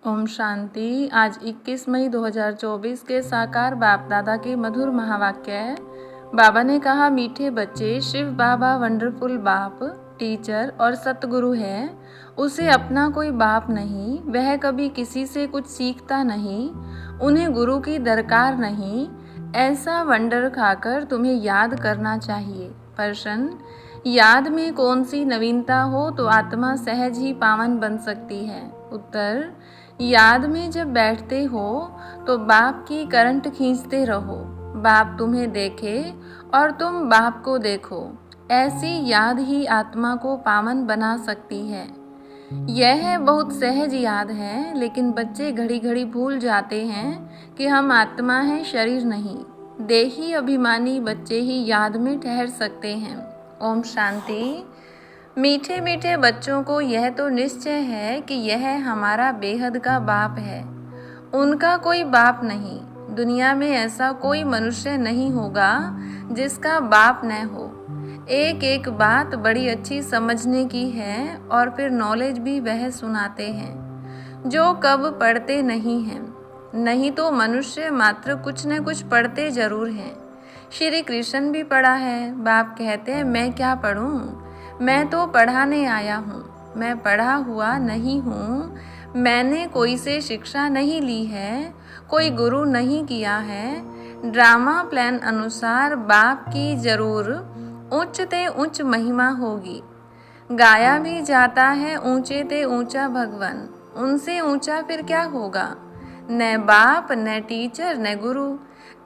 ओम शांति। आज 21 मई 2024 के साकार बाप दादा के मधुर महावाक्य है। बाबा ने कहा, मीठे बच्चे, शिव बाबा वंडरफुल बाप, टीचर और सतगुरु है। उसे अपना कोई बाप नहीं, वह कभी किसी से कुछ सीखता नहीं, उन्हें गुरु की दरकार नहीं। ऐसा वंडर खाकर तुम्हें याद करना चाहिए। प्रश्न, याद में कौन सी नवीनता हो तो आत्मा सहज ही पावन बन सकती है? उत्तर, याद में जब बैठते हो तो बाप की करंट खींचते रहो, बाप तुम्हें देखे और तुम बाप को देखो। ऐसी याद ही आत्मा को पावन बना सकती है। यह बहुत सहज याद है, लेकिन बच्चे घड़ी घड़ी भूल जाते हैं कि हम आत्मा हैं, शरीर नहीं। देही अभिमानी बच्चे ही याद में ठहर सकते हैं। ओम शांति। मीठे मीठे बच्चों को यह तो निश्चय है कि यह हमारा बेहद का बाप है। उनका कोई बाप नहीं। दुनिया में ऐसा कोई मनुष्य नहीं होगा जिसका बाप न हो। एक एक बात बड़ी अच्छी समझने की है और फिर नॉलेज भी वह सुनाते हैं जो कब पढ़ते नहीं हैं। नहीं तो मनुष्य मात्र कुछ न कुछ पढ़ते जरूर हैं। श्री कृष्ण भी पढ़ा है। बाप कहते हैं, मैं क्या पढ़ूं? मैं तो पढ़ाने आया हूँ। मैं पढ़ा हुआ नहीं हूँ। मैंने कोई से शिक्षा नहीं ली है, कोई गुरु नहीं किया है। ड्रामा प्लान अनुसार बाप की जरूर उच्च ते उच्च महिमा होगी। गाया भी जाता है, ऊंचे ते ऊंचा भगवान। उनसे ऊंचा फिर क्या होगा? न बाप, न टीचर, न गुरु।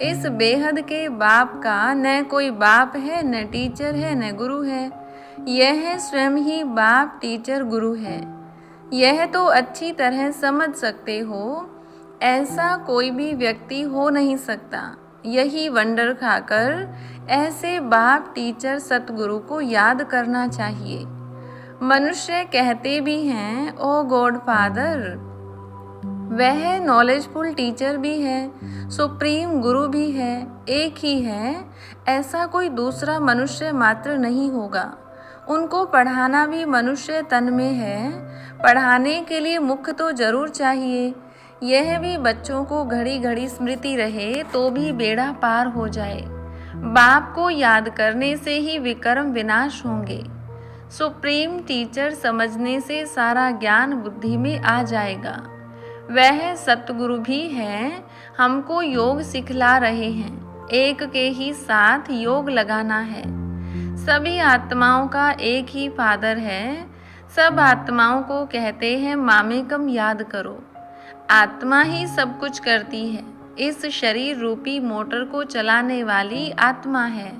इस बेहद के बाप का न कोई बाप है, न टीचर है, न गुरु है। यह स्वयं ही बाप, टीचर, गुरु है। यह तो अच्छी तरह समझ सकते हो। ऐसा कोई भी व्यक्ति हो नहीं सकता। यही वंडर खाकर ऐसे बाप, टीचर, सतगुरु को याद करना चाहिए। मनुष्य कहते भी हैं, ओ गॉड फादर। वह नॉलेजफुल टीचर भी है, सुप्रीम गुरु भी है, एक ही है। ऐसा कोई दूसरा मनुष्य मात्र नहीं होगा। उनको पढ़ाना भी मनुष्य तन में है। पढ़ाने के लिए मुख तो जरूर चाहिए। यह भी बच्चों को घड़ी घड़ी स्मृति रहे तो भी बेड़ा पार हो जाए। बाप को याद करने से ही विकर्म विनाश होंगे। सुप्रीम टीचर समझने से सारा ज्ञान बुद्धि में आ जाएगा। वह सतगुरु भी हैं, हमको योग सिखला रहे हैं। एक के ही साथ योग लगाना है। सभी आत्माओं का एक ही फादर है। सब आत्माओं को कहते हैं, मामे कम याद करो। आत्मा ही सब कुछ करती है। इस शरीर रूपी मोटर को चलाने वाली आत्मा है।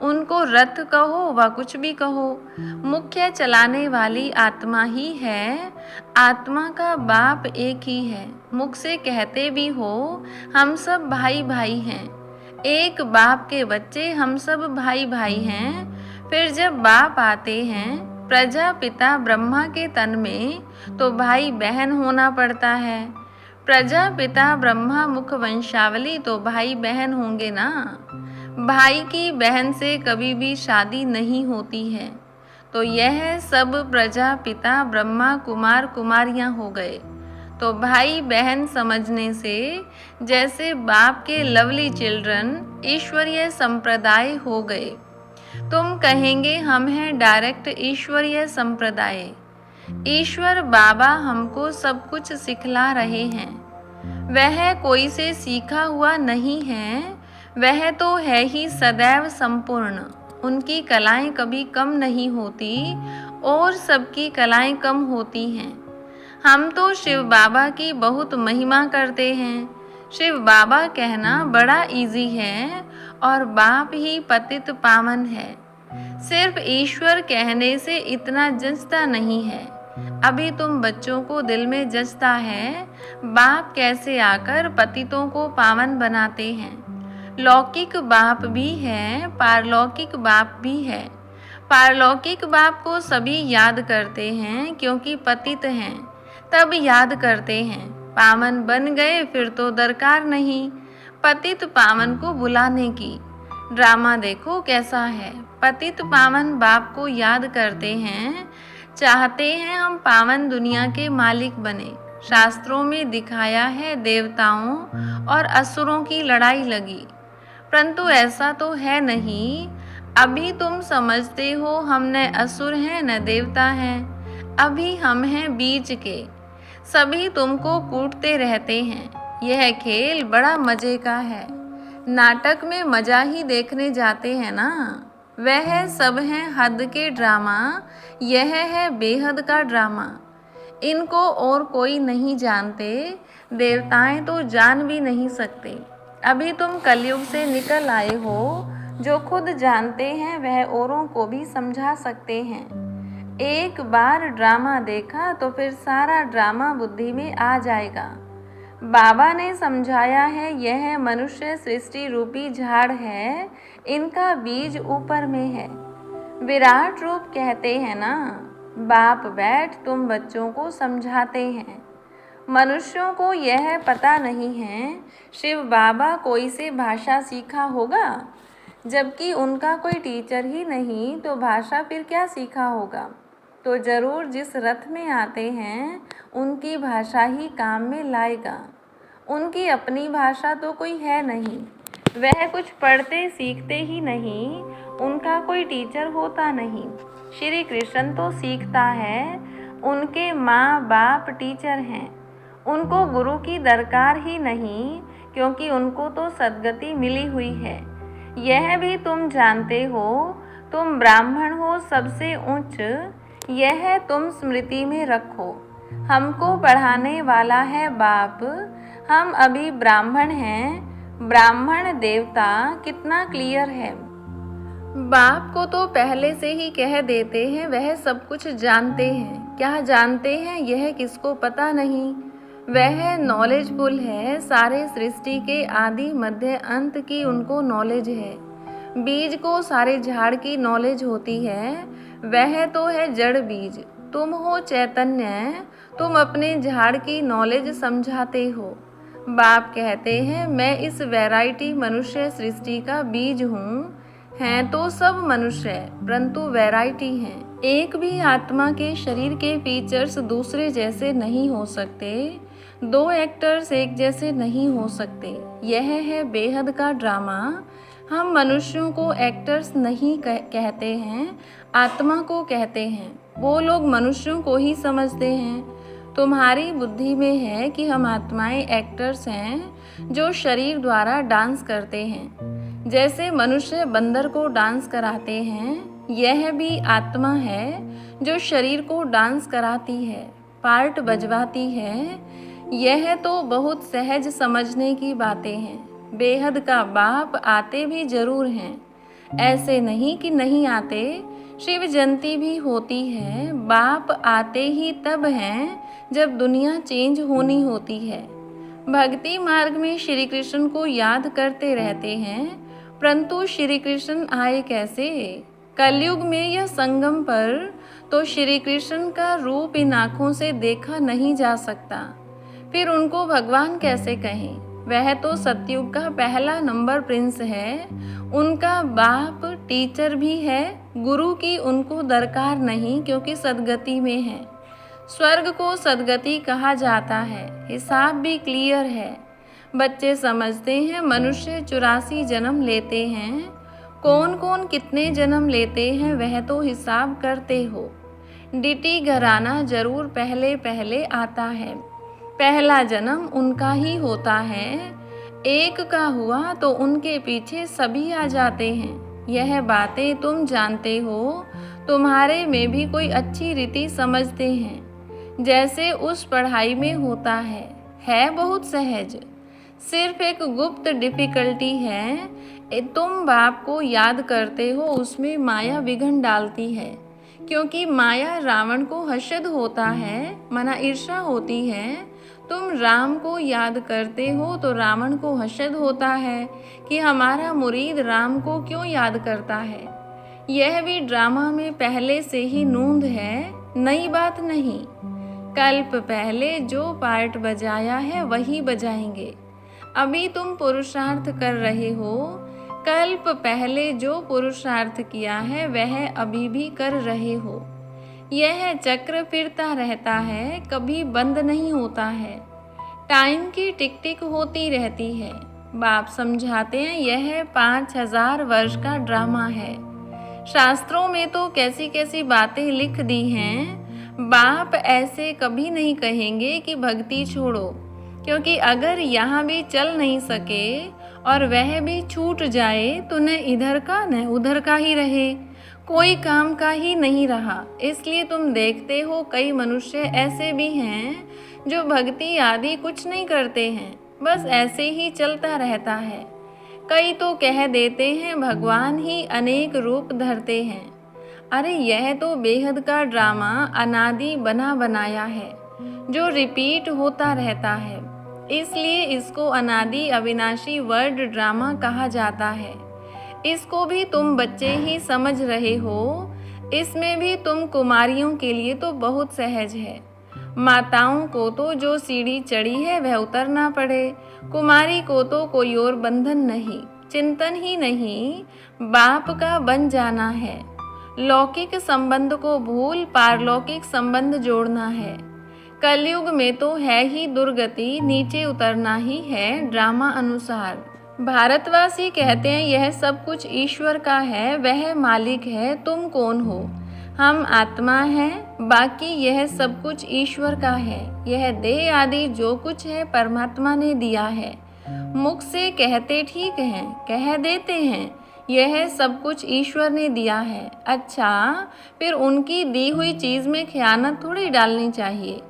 उनको रथ कहो व कुछ भी कहो, मुख्य चलाने वाली आत्मा ही है। आत्मा का बाप एक ही है। मुख से कहते भी हो, हम सब भाई भाई हैं। एक बाप के बच्चे हम सब भाई भाई हैं। फिर जब बाप आते हैं प्रजापिता ब्रह्मा के तन में, तो भाई बहन होना पड़ता है। प्रजापिता ब्रह्मा मुख वंशावली, तो भाई बहन होंगे ना। भाई की बहन से कभी भी शादी नहीं होती है। तो यह सब प्रजापिता ब्रह्मा कुमार कुमारियां हो गए। तो भाई बहन समझने से जैसे बाप के लवली चिल्ड्रन ईश्वरीय संप्रदाय हो गए। तुम कहेंगे हम हैं डायरेक्ट ईश्वरीय संप्रदाय। ईश्वर बाबा हमको सब कुछ सिखला रहे हैं। वह कोई से सीखा हुआ नहीं है। वह तो है ही सदैव संपूर्ण। उनकी कलाएं कभी कम नहीं होती और सबकी कलाएं कम होती हैं। हम तो शिव बाबा की बहुत महिमा करते हैं। शिव बाबा कहना बड़ा इजी है और बाप ही पतित पावन है। सिर्फ ईश्वर कहने से इतना जचता नहीं है। अभी तुम बच्चों को दिल में जचता है बाप कैसे आकर पतितों को पावन बनाते हैं। लौकिक बाप भी है, पारलौकिक बाप भी है। पारलौकिक बाप को सभी याद करते हैं क्योंकि पतित हैं, तब याद करते हैं। पावन बन गए फिर तो दरकार नहीं पतित पावन को बुलाने की। ड्रामा देखो कैसा है। पतित पावन बाप को याद करते हैं, चाहते हैं हम पावन दुनिया के मालिक बने। शास्त्रों में दिखाया है देवताओं और असुरों की लड़ाई लगी, परंतु ऐसा तो है नहीं। अभी तुम समझते हो हम न असुर हैं न देवता हैं, अभी हम हैं बीच के। सभी तुमको कूटते रहते हैं। यह खेल बड़ा मजे का है। नाटक में मजा ही देखने जाते हैं ना। वह सब हैं हद के ड्रामा, यह है बेहद का ड्रामा। इनको और कोई नहीं जानते, देवताएं तो जान भी नहीं सकते। अभी तुम कलयुग से निकल आए हो। जो खुद जानते हैं वह औरों को भी समझा सकते हैं। एक बार ड्रामा देखा तो फिर सारा ड्रामा बुद्धि में आ जाएगा। बाबा ने समझाया है यह मनुष्य सृष्टि रूपी झाड़ है, इनका बीज ऊपर में है। विराट रूप कहते हैं ना। बाप बैठ तुम बच्चों को समझाते हैं। मनुष्यों को यह पता नहीं है शिव बाबा कोई से भाषा सीखा होगा, जबकि उनका कोई टीचर ही नहीं तो भाषा फिर क्या सीखा होगा। तो जरूर जिस रथ में आते हैं उनकी भाषा ही काम में लाएगा। उनकी अपनी भाषा तो कोई है नहीं। वह कुछ पढ़ते सीखते ही नहीं, उनका कोई टीचर होता नहीं। श्री कृष्ण तो सीखता है, उनके माँ बाप टीचर हैं। उनको गुरु की दरकार ही नहीं, क्योंकि उनको तो सद्गति मिली हुई है। यह भी तुम जानते हो। तुम ब्राह्मण हो सबसे उच्च, यह तुम स्मृति में रखो। हमको पढ़ाने वाला है बाप, हम अभी ब्राह्मण हैं। ब्राह्मण देवता कितना क्लियर है। बाप को तो पहले से ही कह देते हैं वह सब कुछ जानते हैं। क्या जानते हैं यह किसको पता नहीं। वह नॉलेजफुल है। सारे सृष्टि के आदि मध्य अंत की उनको नॉलेज है। बीज को सारे झाड़ की नॉलेज होती है। वह तो है जड़ बीज। तुम हो चैतन्य, तुम अपने झाड़ की नॉलेज समझाते हो। बाप कहते हैं मैं इस वैरायटी मनुष्य सृष्टि का बीज हूँ। हैं तो सब मनुष्य, परंतु वैरायटी हैं। एक भी आत्मा के शरीर के फीचर्स दूसरे जैसे नहीं हो सकते। दो एक्टर्स एक जैसे नहीं हो सकते। यह है बेहद का ड्रामा। हम मनुष्यों को एक्टर्स नहीं कहते हैं, आत्मा को कहते हैं। वो लोग मनुष्यों को ही समझते हैं। तुम्हारी बुद्धि में है कि हम आत्माएं एक्टर्स हैं जो शरीर द्वारा डांस करते हैं। जैसे मनुष्य बंदर को डांस कराते हैं, यह भी आत्मा है जो शरीर को डांस कराती है, पार्ट बजवाती है। यह तो बहुत सहज समझने की बातें हैं। बेहद का बाप आते भी जरूर हैं, ऐसे नहीं कि नहीं आते। शिव जयंती भी होती है। बाप आते ही तब हैं जब दुनिया चेंज होनी होती है। भक्ति मार्ग में श्री कृष्ण को याद करते रहते हैं, परंतु श्री कृष्ण आए कैसे। कलयुग में यह संगम पर तो श्री कृष्ण का रूप इन आँखों से देखा नहीं जा सकता, फिर उनको भगवान कैसे कहें। वह तो सतयुग का पहला नंबर प्रिंस है। उनका बाप टीचर भी है। गुरु की उनको दरकार नहीं, क्योंकि सदगति में है। स्वर्ग को सदगति कहा जाता है। हिसाब भी क्लियर है। बच्चे समझते हैं मनुष्य 84 जन्म लेते हैं। कौन कौन कितने जन्म लेते हैं वह तो हिसाब करते हो। डीटी घराना जरूर पहले पहले आता है। पहला जन्म उनका ही होता है। एक का हुआ तो उनके पीछे सभी आ जाते हैं। यह बातें तुम जानते हो। तुम्हारे में भी कोई अच्छी रीति समझते हैं, जैसे उस पढ़ाई में होता है बहुत सहज। सिर्फ एक गुप्त डिफिकल्टी है। तुम बाप को याद करते हो, उसमें माया विघ्न डालती है। क्योंकि माया रावण को हर्षद होता है, मना ईर्षा होती है। तुम राम को याद करते हो तो रावण को हर्षद होता है कि हमारा मुरीद राम को क्यों याद करता है। यह भी ड्रामा में पहले से ही नूंद है, नई बात नहीं। कल्प पहले जो पार्ट बजाया है वही बजाएंगे। अभी तुम पुरुषार्थ कर रहे हो। कल्प पहले जो पुरुषार्थ किया है वह अभी भी कर रहे हो। यह चक्र फिरता रहता है, कभी बंद नहीं होता है। टाइम की टिक टिक होती रहती है। बाप समझाते हैं यह 5000 वर्ष का ड्रामा है। शास्त्रों में तो कैसी कैसी बातें लिख दी हैं। बाप ऐसे कभी नहीं कहेंगे कि भक्ति छोड़ो, क्योंकि अगर यहाँ भी चल नहीं सके और वह भी छूट जाए तो न इधर का न उधर का ही रहे, कोई काम का ही नहीं रहा। इसलिए तुम देखते हो कई मनुष्य ऐसे भी हैं जो भक्ति आदि कुछ नहीं करते हैं, बस ऐसे ही चलता रहता है। कई तो कह देते हैं भगवान ही अनेक रूप धरते हैं। अरे यह तो बेहद का ड्रामा अनादि बना बनाया है, जो रिपीट होता रहता है। इसलिए इसको अनादि अविनाशी वर्ड ड्रामा कहा जाता है। इसको भी तुम बच्चे ही समझ रहे हो। इसमें भी तुम कुमारियों के लिए तो बहुत सहज है। माताओं को तो जो सीढ़ी चढ़ी है वह उतरना पड़े, कुमारी को तो कोई और बंधन नहीं, चिंतन ही नहीं, बाप का बन जाना है। लौकिक संबंध को भूल पारलौकिक संबंध जोड़ना है। कलयुग में तो है ही दुर्गति, नीचे उतरना ही है ड्रामा अनुसार। भारतवासी कहते हैं यह सब कुछ ईश्वर का है, वह मालिक है, तुम कौन हो? हम आत्मा हैं, बाकी यह सब कुछ ईश्वर का है। यह देह आदि जो कुछ है परमात्मा ने दिया है। मुख से कहते ठीक हैं, कह देते हैं यह सब कुछ ईश्वर ने दिया है। अच्छा, फिर उनकी दी हुई चीज़ में खयानत थोड़ी डालनी चाहिए,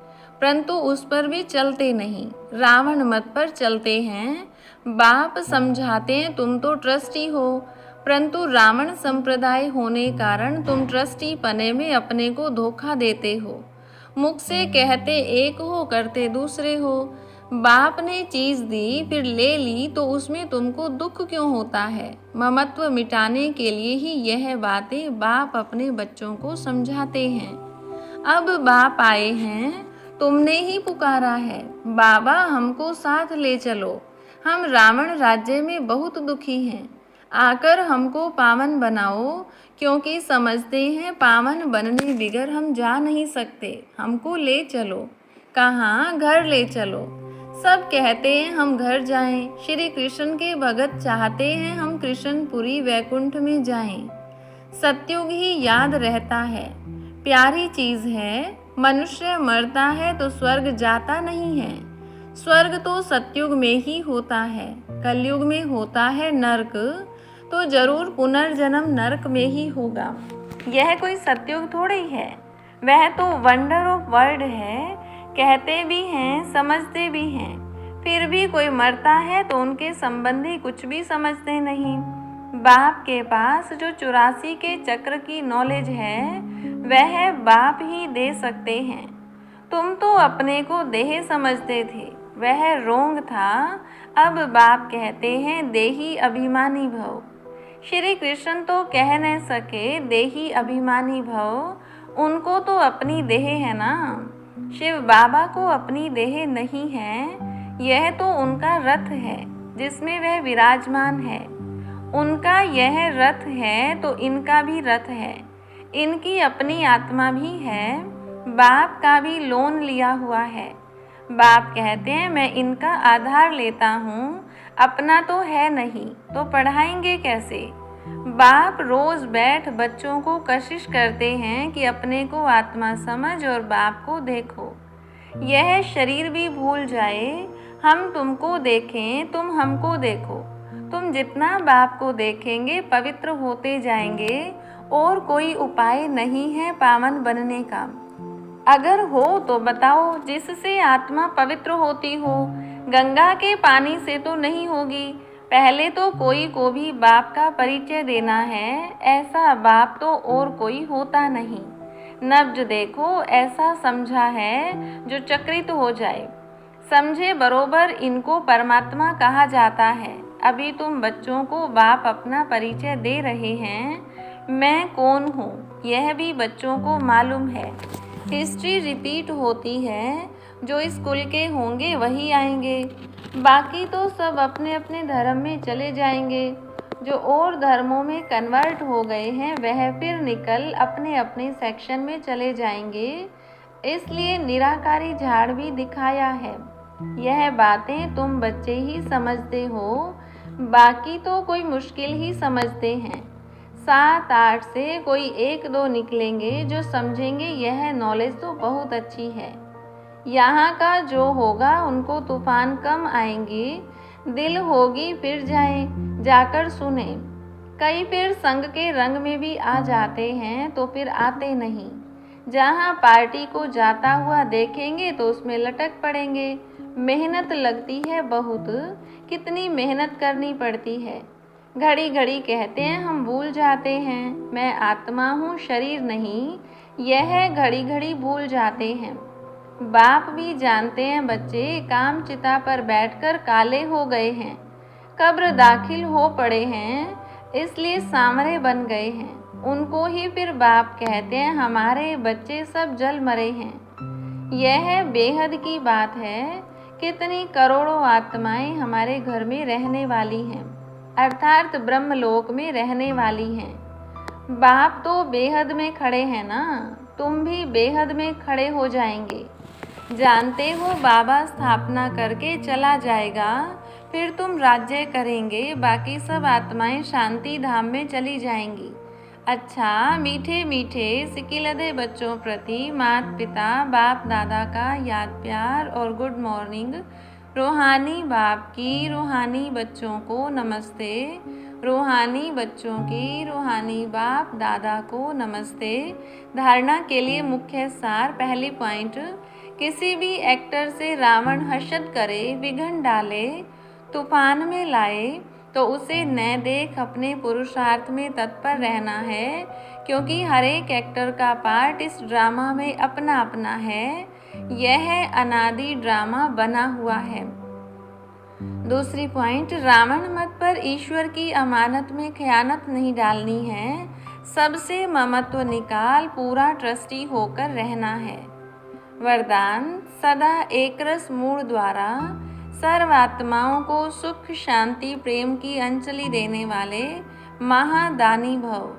परंतु उस पर भी चलते नहीं, रावण मत पर चलते हैं। बाप समझाते हैं तुम तो ट्रस्टी हो, परंतु रावण संप्रदाय होने कारण तुम ट्रस्टी पने में अपने को धोखा देते हो। मुख से कहते एक हो, करते दूसरे हो। बाप ने चीज़ दी फिर ले ली तो उसमें तुमको दुख क्यों होता है? ममत्व मिटाने के लिए ही यह बातें बाप अपने बच्चों को समझाते हैं। अब बाप आए हैं, तुमने ही पुकारा है, बाबा हमको साथ ले चलो, हम रावण राज्य में बहुत दुखी हैं, आकर हमको पावन बनाओ, क्योंकि समझते हैं पावन बनने बिगर हम जा नहीं सकते, हमको ले चलो। कहाँ? घर ले चलो। सब कहते हैं हम घर जाएं, श्री कृष्ण के भगत चाहते हैं हम कृष्णपुरी वैकुंठ में जाएं। सतयुग ही याद रहता है, प्यारी चीज़ है। मनुष्य मरता है तो स्वर्ग जाता नहीं है। स्वर्ग तो सतयुग में ही होता है, कलयुग में होता है नरक, तो जरूर पुनर्जन्म नरक में ही होगा। यह कोई सतयुग थोड़ी है, वह तो वंडर ऑफ वर्ल्ड है। कहते भी हैं, समझते भी हैं, फिर भी कोई मरता है तो उनके संबंधी कुछ भी समझते नहीं। बाप के पास जो 84 के चक्र की नॉलेज है वह बाप ही दे सकते हैं। तुम तो अपने को देह समझते थे, वह रोंग था। अब बाप कहते हैं देही अभिमानी भव। श्री कृष्ण तो कह न सके देही अभिमानी भव, उनको तो अपनी देह है ना। शिव बाबा को अपनी देह नहीं है, यह तो उनका रथ है जिसमें वह विराजमान है। उनका यह रथ है तो इनका भी रथ है, इनकी अपनी आत्मा भी है, बाप का भी लोन लिया हुआ है। बाप कहते हैं मैं इनका आधार लेता हूँ, अपना तो है नहीं, तो पढ़ाएंगे कैसे? बाप रोज बैठ बच्चों को कशिश करते हैं कि अपने को आत्मा समझ और बाप को देखो। यह शरीर भी भूल जाए, हम तुमको देखें, तुम हमको देखो। तुम जितना बाप को देखेंगे पवित्र होते जाएंगे, और कोई उपाय नहीं है पावन बनने का। अगर हो तो बताओ, जिससे आत्मा पवित्र होती हो। गंगा के पानी से तो नहीं होगी, पहले तो कोई को भी बाप का परिचय देना है। ऐसा बाप तो और कोई होता नहीं। नब्ज देखो, ऐसा समझा है जो चक्रित हो जाए। समझे बरोबर इनको परमात्मा कहा जाता है। अभी तुम बच्चों को बाप अपना परिचय दे रहे हैं, मैं कौन हूँ यह भी बच्चों को मालूम है। हिस्ट्री रिपीट होती है, जो इस कुल के होंगे वही आएंगे, बाकी तो सब अपने अपने धर्म में चले जाएंगे। जो और धर्मों में कन्वर्ट हो गए हैं वह फिर निकल अपने अपने सेक्शन में चले जाएंगे, इसलिए निराकारी झाड़ भी दिखाया है। यह बातें तुम बच्चे ही समझते हो, बाकी तो कोई मुश्किल ही समझते हैं। 7-8 से कोई 1-2 निकलेंगे जो समझेंगे यह नॉलेज तो बहुत अच्छी है। यहाँ का जो होगा उनको तूफान कम आएंगे, दिल होगी फिर जाकर सुने। कई फिर संग के रंग में भी आ जाते हैं तो फिर आते नहीं। जहाँ पार्टी को जाता हुआ देखेंगे तो उसमें लटक पड़ेंगे। मेहनत लगती है बहुत, कितनी मेहनत करनी पड़ती है। घड़ी घड़ी कहते हैं हम भूल जाते हैं, मैं आत्मा हूँ शरीर नहीं, यह घड़ी घड़ी भूल जाते हैं। बाप भी जानते हैं बच्चे काम चिता पर बैठकर काले हो गए हैं, कब्र दाखिल हो पड़े हैं, इसलिए सांवरे बन गए हैं। उनको ही फिर बाप कहते हैं हमारे बच्चे सब जल मरे हैं। यह बेहद की बात है, कितनी करोड़ों आत्माएं हमारे घर में रहने वाली हैं, अर्थात ब्रह्मलोक में रहने वाली हैं। बाप तो बेहद में खड़े हैं ना, तुम भी बेहद में खड़े हो जाएंगे। जानते हो बाबा स्थापना करके चला जाएगा, फिर तुम राज्य करेंगे, बाकी सब आत्माएं शांति धाम में चली जाएंगी। अच्छा, मीठे मीठे सिकिलधे बच्चों प्रति माता पिता बाप दादा का याद प्यार और गुड मॉर्निंग। रूहानी बाप की रूहानी बच्चों को नमस्ते, रूहानी बच्चों की रूहानी बाप दादा को नमस्ते। धारणा के लिए मुख्य सार। पहली पॉइंट, किसी भी एक्टर से रावण हर्षद करे, विघन डाले, तूफान में लाए तो उसे न देख अपने पुरुषार्थ में तत्पर रहना है, क्योंकि हर एक एक्टर का पार्ट इस ड्रामा में अपना अपना है। यह अनादि ड्रामा बना हुआ है। दूसरी पॉइंट, रावण मत पर ईश्वर की अमानत में खयानत नहीं डालनी है, सबसे ममत्व निकाल पूरा ट्रस्टी होकर रहना है। वरदान, सदा एकरस मूड द्वारा सर्वात्माओं को सुख शांति प्रेम की अंजलि देने वाले महादानी भव।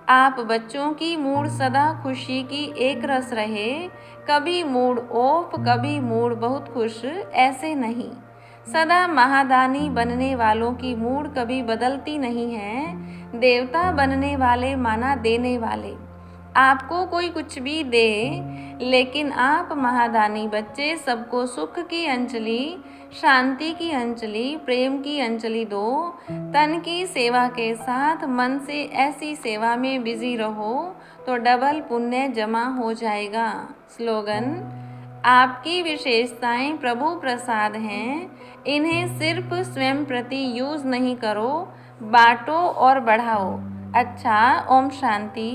आप बच्चों की मूड सदा खुशी की एक रस रहे, कभी मूड ऑफ कभी मूड बहुत खुश, ऐसे नहीं। सदा महादानी बनने वालों की मूड कभी बदलती नहीं है। देवता बनने वाले माना देने वाले। आपको कोई कुछ भी दे, लेकिन आप महादानी बच्चे सबको सुख की अंजलि, शांति की अंजलि, प्रेम की अंजलि दो। तन की सेवा के साथ मन से ऐसी सेवा में बिजी रहो तो डबल पुण्य जमा हो जाएगा। स्लोगन, आपकी विशेषताएं प्रभु प्रसाद हैं, इन्हें सिर्फ स्वयं प्रति यूज नहीं करो, बांटो और बढ़ाओ। अच्छा, ओम शांति।